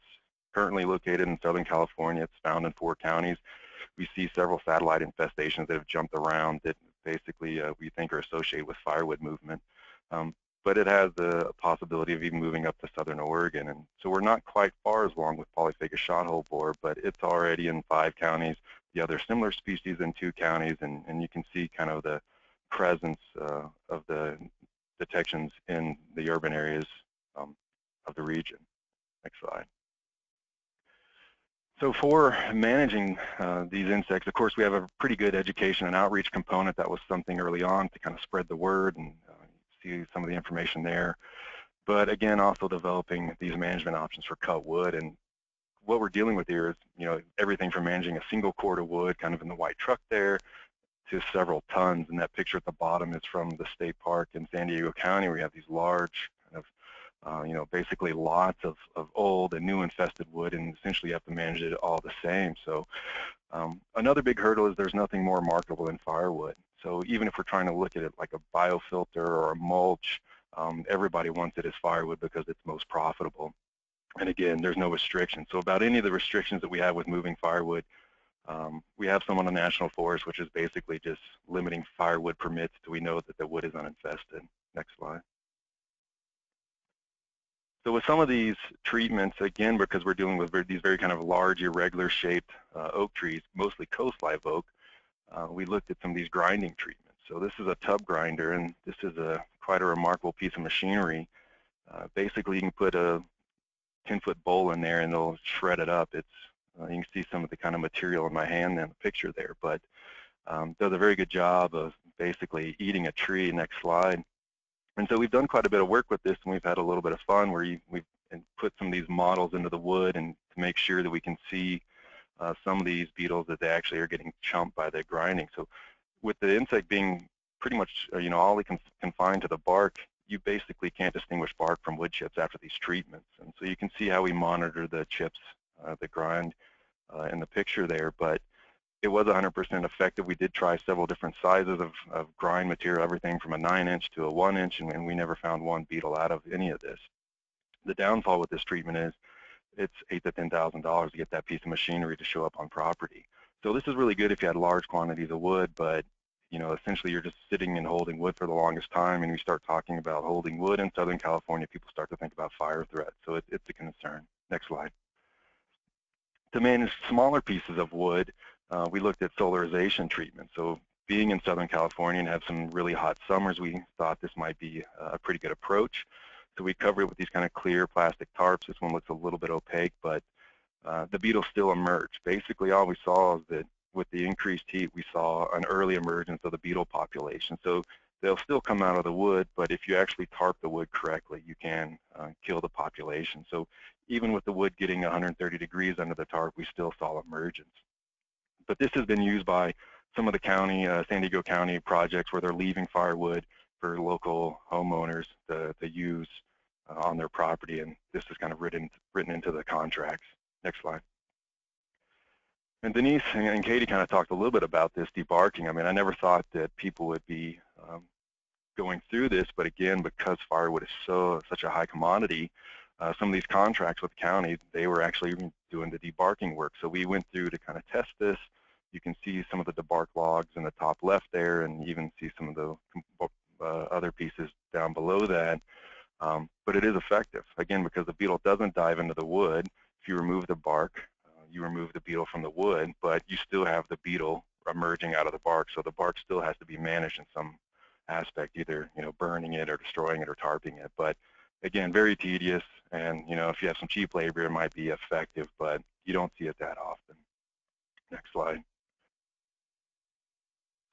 S6: currently located in Southern California. It's found in 4 counties. We see several satellite infestations that have jumped around that basically we think are associated with firewood movement. But it has the possibility of even moving up to southern Oregon. And so we're not quite far as long with polyphagous shothole borer, but it's already in 5 counties. The other similar species in 2 counties, and you can see kind of the presence of the detections in the urban areas of the region. Next slide. So for managing these insects, of course, we have a pretty good education and outreach component. That was something early on to kind of spread the word and see some of the information there. But again, also developing these management options for cut wood. And what we're dealing with here is, everything from managing a single cord of wood, kind of in the white truck there, to several tons. And that picture at the bottom is from the state park in San Diego County, where you have these large kind of basically lots of old and new infested wood, and essentially you have to manage it all the same. So another big hurdle is there's nothing more marketable than firewood. So even if we're trying to look at it like a biofilter or a mulch, everybody wants it as firewood because it's most profitable. And again, there's no restriction. So about any of the restrictions that we have with moving firewood, we have some on the National Forest, which is basically just limiting firewood permits till we know that the wood is uninfested. Next slide. So with some of these treatments, again, because we're dealing with these very kind of large, irregular shaped oak trees, mostly coast live oak, we looked at some of these grinding treatments. So this is a tub grinder, and this is quite a remarkable piece of machinery. Basically, you can put a 10-foot bowl in there and they'll shred it up. It's you can see some of the kind of material in my hand in the picture there, but does a very good job of basically eating a tree. Next slide. And so we've done quite a bit of work with this, and we've had a little bit of fun where we've put some of these models into the wood and to make sure that we can see some of these beetles that they actually are getting chumped by the grinding. So with the insect being pretty much all confined to the bark, you basically can't distinguish bark from wood chips after these treatments. And so you can see how we monitor the chips, the grind in the picture there, but it was 100% effective. We did try several different sizes of grind material, everything from a 9-inch to a 1-inch, and we never found one beetle out of any of this. The downfall with this treatment is it's $8,000 to $10,000 to get that piece of machinery to show up on property. So this is really good if you had large quantities of wood, but essentially you're just sitting and holding wood for the longest time, and we start talking about holding wood in Southern California, people start to think about fire threats. So it's a concern. Next slide. To manage smaller pieces of wood, we looked at solarization treatment. So being in Southern California and have some really hot summers, we thought this might be a pretty good approach. So we cover it with these kind of clear plastic tarps. This one looks a little bit opaque, but the beetles still emerge. Basically, all we saw is that with the increased heat, we saw an early emergence of the beetle population. So they'll still come out of the wood, but if you actually tarp the wood correctly, you can kill the population. So even with the wood getting 130 degrees under the tarp, we still saw emergence. But this has been used by some of the county, San Diego County projects where they're leaving firewood for local homeowners to use on their property, and this is kind of written into the contracts. Next slide. And Denise and Katie kind of talked a little bit about this debarking. I mean, I never thought that people would be going through this, but again, because firewood is such a high commodity, some of these contracts with the county, they were actually doing the debarking work. So we went through to kind of test this. You can see some of the debark logs in the top left there, and even see some of the other pieces down below that. But it is effective, again, because the beetle doesn't dive into the wood. If you remove the bark, you remove the beetle from the wood, but you still have the beetle emerging out of the bark, so the bark still has to be managed in some aspect, either burning it or destroying it or tarping it. But again, very tedious, and if you have some cheap labor, it might be effective, but you don't see it that often. Next slide.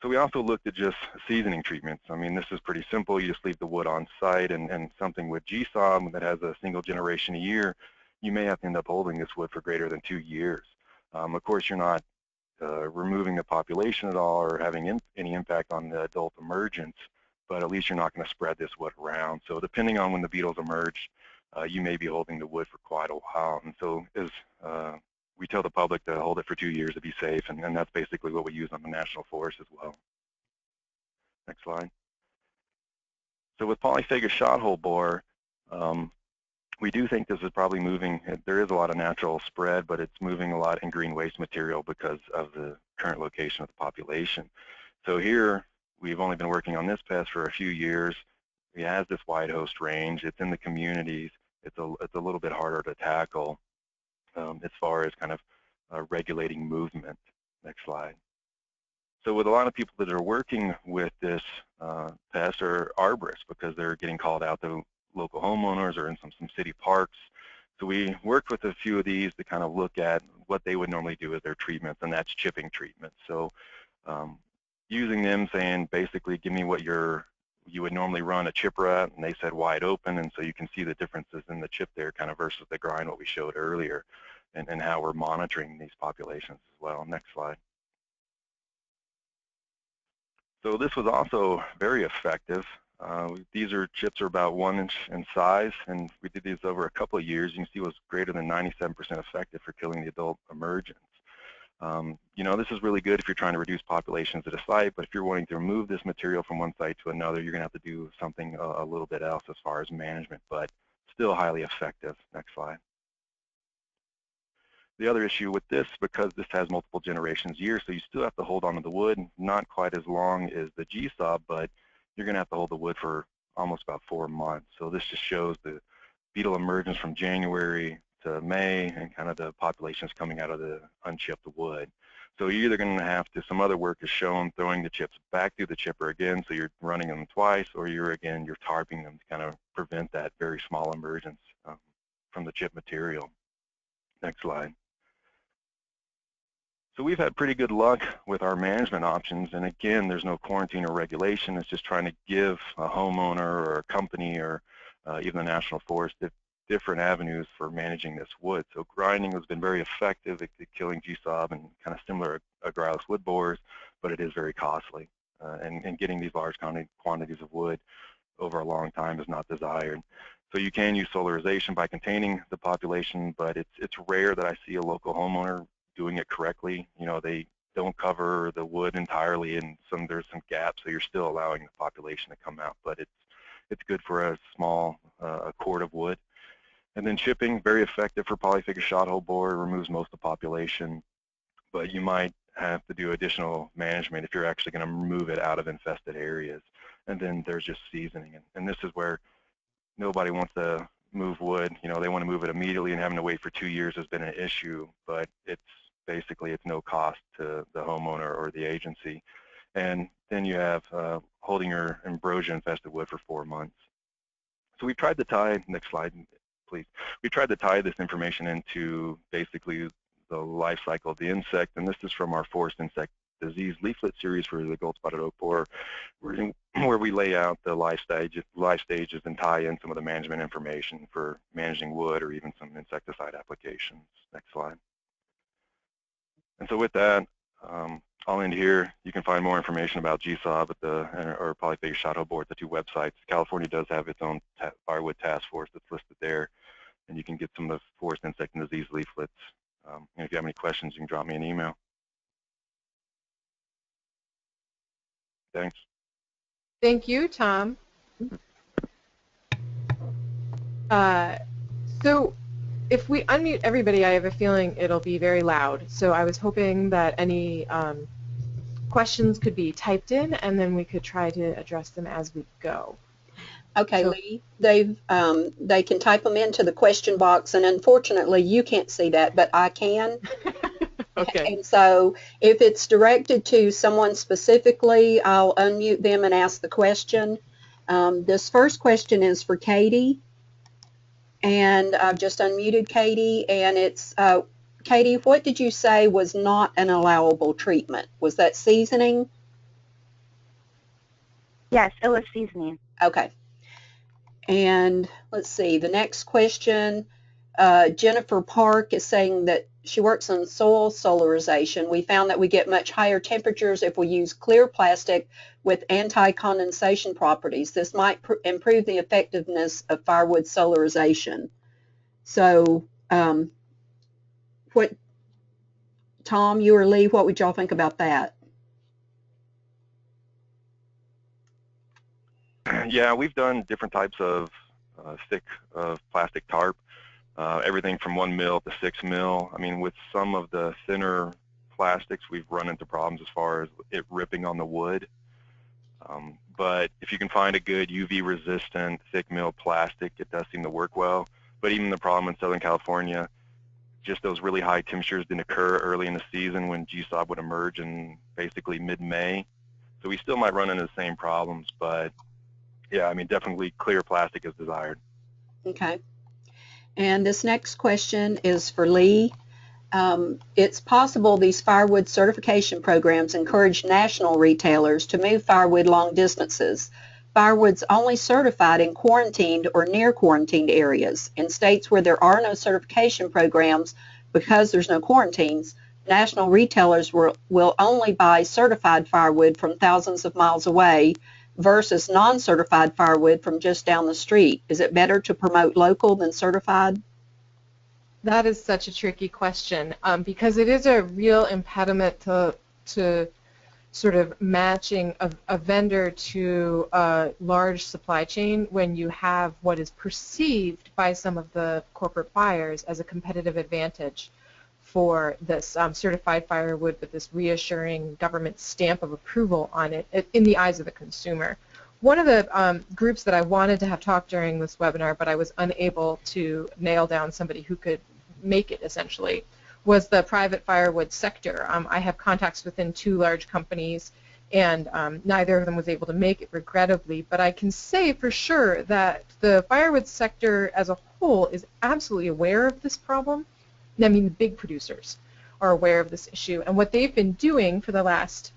S6: So we also looked at just seasoning treatments. I mean, this is pretty simple. You just leave the wood on site, and something with GSOB that has a single generation a year, you may have to end up holding this wood for greater than 2 years. Of course, you're not removing the population at all or having any impact on the adult emergence, but at least you're not going to spread this wood around. So depending on when the beetles emerge, you may be holding the wood for quite a while. And so as we tell the public to hold it for 2 years to be safe, and that's basically what we use on the National Forest as well. Next slide. So with polyphagous shot-hole borer, we do think this is probably moving. There is a lot of natural spread, but it's moving a lot in green waste material because of the current location of the population. So here, we've only been working on this pest for a few years. It has this wide host range. It's in the communities. It's a little bit harder to tackle as far as kind of regulating movement. Next slide. So with a lot of people that are working with this pest are arborists, because they're getting called out to local homeowners or in some city parks. So we worked with a few of these to kind of look at what they would normally do as their treatments, and that's chipping treatment. So using them, saying basically, give me what you would normally run a chipper at, and they said wide open, and so you can see the differences in the chip there kind of versus the grind, what we showed earlier, and how we're monitoring these populations as well. Next slide. So this was also very effective. These chips are about 1 inch in size, and we did these over a couple of years. You can see it was greater than 97% effective for killing the adult emergence. This is really good if you're trying to reduce populations at a site, but if you're wanting to remove this material from one site to another, you're going to have to do something a little bit else as far as management, but still highly effective. Next slide. The other issue with this, because this has multiple generations years, so you still have to hold onto the wood, not quite as long as the GSOB, but you're going to have to hold the wood for almost about 4 months. So this just shows the beetle emergence from January to May, and kind of the populations coming out of the unchipped wood. So you're either going to have to, some other work is shown, throwing the chips back through the chipper again, so you're running them twice, or you're tarping them to kind of prevent that very small emergence from the chip material. Next slide. So we've had pretty good luck with our management options, and again, there's no quarantine or regulation. It's just trying to give a homeowner or a company or even the National Forest different avenues for managing this wood. So grinding has been very effective at killing GSOB and kind of similar agrarious wood borers, but it is very costly. And getting these large quantities of wood over a long time is not desired. So you can use solarization by containing the population, but it's rare that I see a local homeowner doing it correctly. They don't cover the wood entirely, and there's some gaps, so you're still allowing the population to come out. But it's good for a small a cord of wood. And then chipping, very effective for polyphagous shot-hole borer, removes most of the population, but you might have to do additional management if you're actually going to remove it out of infested areas. And then there's just seasoning, and this is where nobody wants to move wood. They want to move it immediately, and having to wait for 2 years has been an issue, but it's no cost to the homeowner or the agency. and then you have holding your ambrosia-infested wood for 4 months. So we tried to tie, next slide, please. We tried to tie this information into basically the life cycle of the insect, and this is from our Forest Insect Disease leaflet series for the gold spotted oak borer, where we lay out the life stages and tie in some of the management information for managing wood or even some insecticide applications. Next slide. And so with that, I'll end here. You can find more information about GSAW or polyphasic shadow borer at the 2 websites. California does have its own firewood task force that's listed there, and you can get some of the forest insect and disease leaflets. And if you have any questions, you can drop me an email. Thanks.
S1: Thank you, Tom. So if we unmute everybody, I have a feeling it'll be very loud. So I was hoping that any questions could be typed in, and then we could try to address them as we go.
S2: Okay,
S1: So,
S2: Lee, they can type them into the question box, and unfortunately you can't see that, but I can.
S1: okay.
S2: And so if it's directed to someone specifically, I'll unmute them and ask the question. This first question is for Katie, and I've just unmuted Katie, and it's, Katie, what did you say was not an allowable treatment? Was that seasoning?
S4: Yes, it was seasoning.
S2: Okay. And let's see, the next question, Jennifer Park is saying that she works on soil solarization. We found that we get much higher temperatures if we use clear plastic with anti-condensation properties. This might improve the effectiveness of firewood solarization. So, Tom, you or Lee, what would y'all think about that?
S6: Yeah, we've done different types of thick plastic tarp, everything from 1 mil to 6 mil. I mean, with some of the thinner plastics, we've run into problems as far as it ripping on the wood. But if you can find a good UV-resistant thick mil plastic, it does seem to work well. But even the problem in Southern California, just those really high temperatures didn't occur early in the season when GSAW would emerge in basically mid-May. So we still might run into the same problems, but yeah, I mean, definitely clear plastic is desired.
S2: Okay. And this next question is for Lee. It's possible these firewood certification programs encourage national retailers to move firewood long distances. Firewood's only certified in quarantined or near quarantined areas. In states where there are no certification programs because there's no quarantines, national retailers will only buy certified firewood from thousands of miles away versus non-certified firewood from just down the street. Is it better to promote local than certified?
S1: That is such a tricky question because it is a real impediment to sort of matching a vendor to a large supply chain when you have what is perceived by some of the corporate buyers as a competitive advantage for this certified firewood with this reassuring government stamp of approval on it in the eyes of the consumer. One of the groups that I wanted to have talk during this webinar, but I was unable to nail down somebody who could make it essentially, was the private firewood sector. I have contacts within 2 large companies, and neither of them was able to make it, regrettably, but I can say for sure that the firewood sector as a whole is absolutely aware of this problem. I mean, the big producers are aware of this issue, and what they've been doing for the last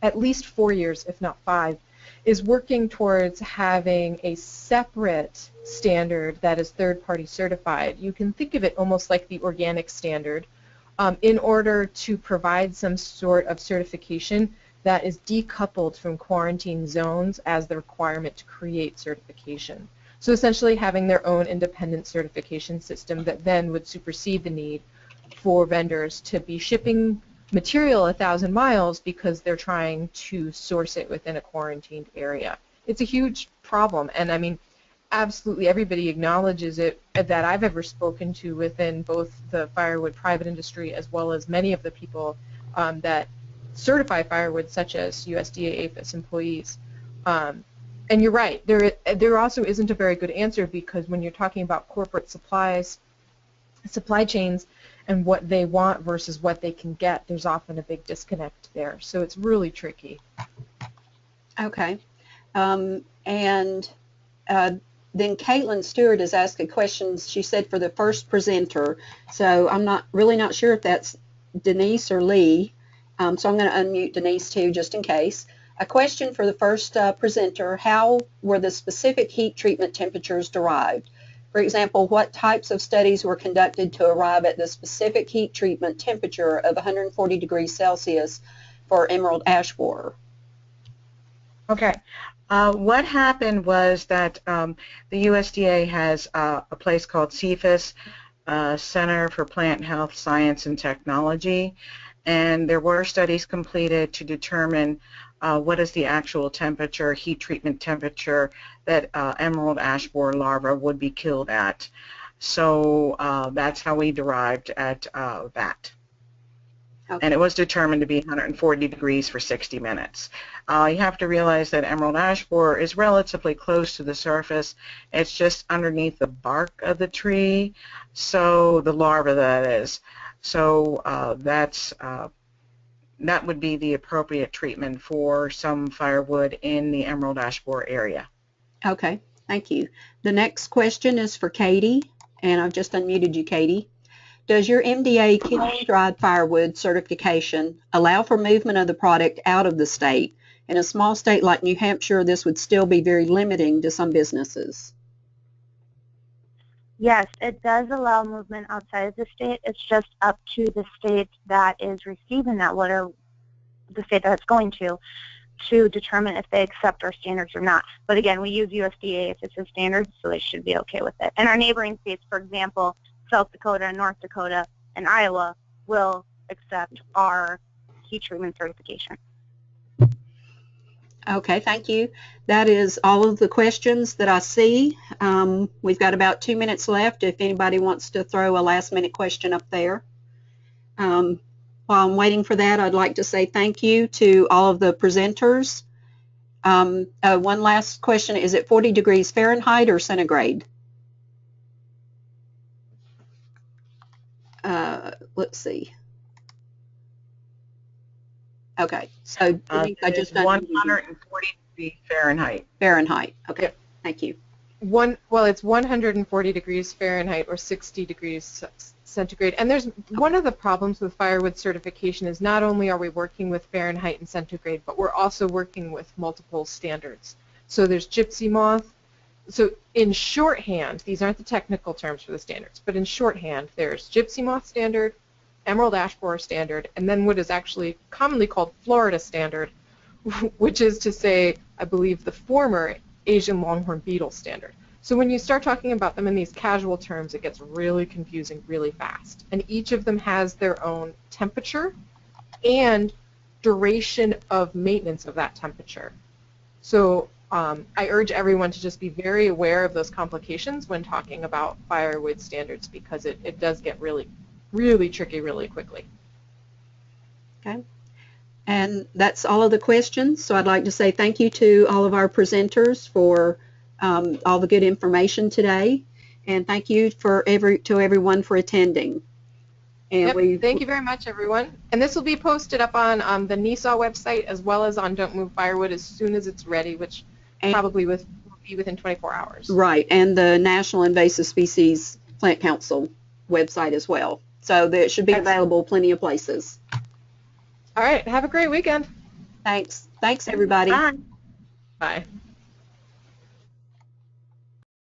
S1: at least 4 years, if not 5, is working towards having a separate standard that is third-party certified. You can think of it almost like the organic standard in order to provide some sort of certification that is decoupled from quarantine zones as the requirement to create certification. So essentially having their own independent certification system that then would supersede the need for vendors to be shipping material 1,000 miles because they're trying to source it within a quarantined area. It's a huge problem, and I mean, absolutely everybody acknowledges it that I've ever spoken to within both the firewood private industry as well as many of the people that certify firewood, such as USDA APHIS employees. And you're right, there also isn't a very good answer because when you're talking about corporate supplies, supply chains and what they want versus what they can get, there's often a big disconnect there. So it's really tricky.
S2: Okay. And then Caitlin Stewart has asked a question, she said, for the first presenter. So I'm really not sure if that's Denise or Lee. So I'm going to unmute Denise too, just in case. A question for the first presenter: how were the specific heat treatment temperatures derived? For example, what types of studies were conducted to arrive at the specific heat treatment temperature of 140 degrees Celsius for emerald ash borer?
S3: Okay. What happened was that the USDA has a place called CFIS, Center for Plant Health Science and Technology, and there were studies completed to determine what is the actual temperature, heat treatment temperature, that emerald ash borer larva would be killed at. So that's how we derived at that. Okay. And it was determined to be 140 degrees for 60 minutes. You have to realize that emerald ash borer is relatively close to the surface. It's just underneath the bark of the tree, so the larva, that is. So that would be the appropriate treatment for some firewood in the emerald ash borer area.
S2: Okay, thank you. The next question is for Katie, and I've just unmuted you, Katie. Does your MDA kiln-dried firewood certification allow for movement of the product out of the state? In a small state like New Hampshire, this would still be very limiting to some businesses.
S4: Yes, it does allow movement outside of the state. It's just up to the state that is receiving that letter, the state that it's going to determine if they accept our standards or not. But again, we use USDA if it's a standard, so they should be okay with it. And our neighboring states, for example, South Dakota, North Dakota, and Iowa will accept our heat treatment certification.
S2: Okay, thank you. That is all of the questions that I see. We've got about 2 minutes left if anybody wants to throw a last-minute question up there. While I'm waiting for that, I'd like to say thank you to all of the presenters. One last question: is it 40 degrees Fahrenheit or centigrade? Let's see. Okay, so I just
S3: 140 degrees Fahrenheit.
S2: Fahrenheit. Okay, yep. Thank you.
S1: It's 140 degrees Fahrenheit or 60 degrees centigrade. And there's one of the problems with firewood certification is not only are we working with Fahrenheit and centigrade, but we're also working with multiple standards. So there's gypsy moth. So in shorthand, these aren't the technical terms for the standards, but in shorthand, there's gypsy moth standard, emerald ash borer standard, and then what is actually commonly called Florida standard, which is to say, I believe, the former Asian longhorn beetle standard. So when you start talking about them in these casual terms, it gets really confusing really fast. And each of them has their own temperature and duration of maintenance of that temperature. So I urge everyone to just be very aware of those complications when talking about firewood standards, because it does get really, really tricky really quickly.
S2: Okay. And that's all of the questions. So I'd like to say thank you to all of our presenters for all the good information today, and thank you to everyone for attending. And
S1: yep, thank you very much, everyone. And this will be posted up on the NISAW website as well as on Don't Move Firewood as soon as it's ready, which probably will be within 24 hours.
S2: Right, and the National Invasive Species Plant Council website as well. So that should be available plenty of places.
S1: All right, have a great weekend.
S2: Thanks. Thanks, everybody.
S3: Bye.
S1: Bye.